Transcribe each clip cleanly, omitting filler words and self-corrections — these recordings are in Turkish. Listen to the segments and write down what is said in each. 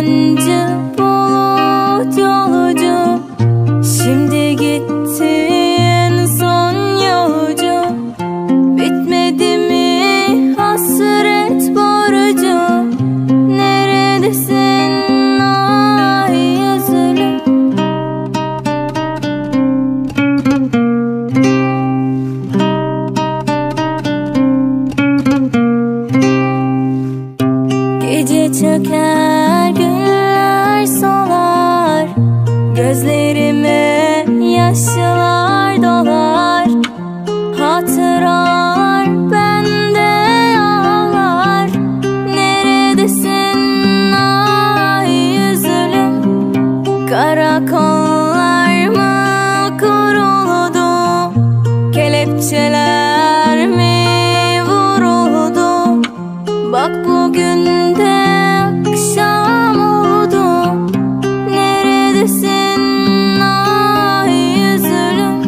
yabancı bulut yolcu, şimdi gittin son yolcu. Bitmedi mi hasret borcu? Neredesin ay yüzlüm? Gece çöker, günler solar, gözlerime yaşlar dolar. Hatıralar bende ağlar. Neredesin ay yüzlüm? Karakollar mı kuruldu? Kelepçeler mi vuruldu? Bak bugün de akşam oldu. Neredesin ay yüzlüm?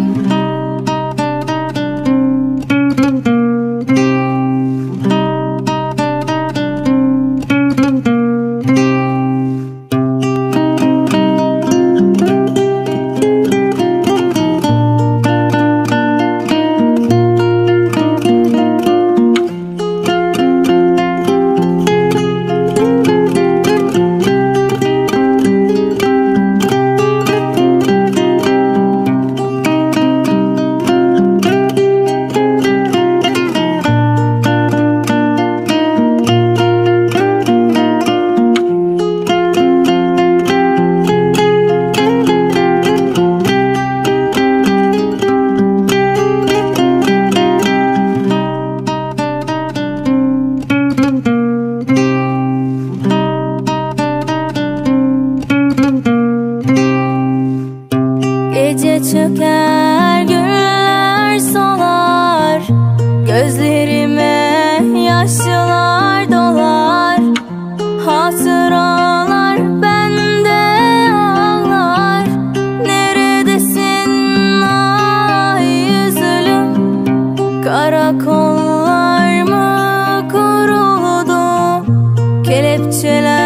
Gece çöker, günler solar, gözlerime yaşlar dolar. Hatıralar bende ağlar. Neredesin ay yüzlüm? Karakollar mı kuruldu? Kelepçeler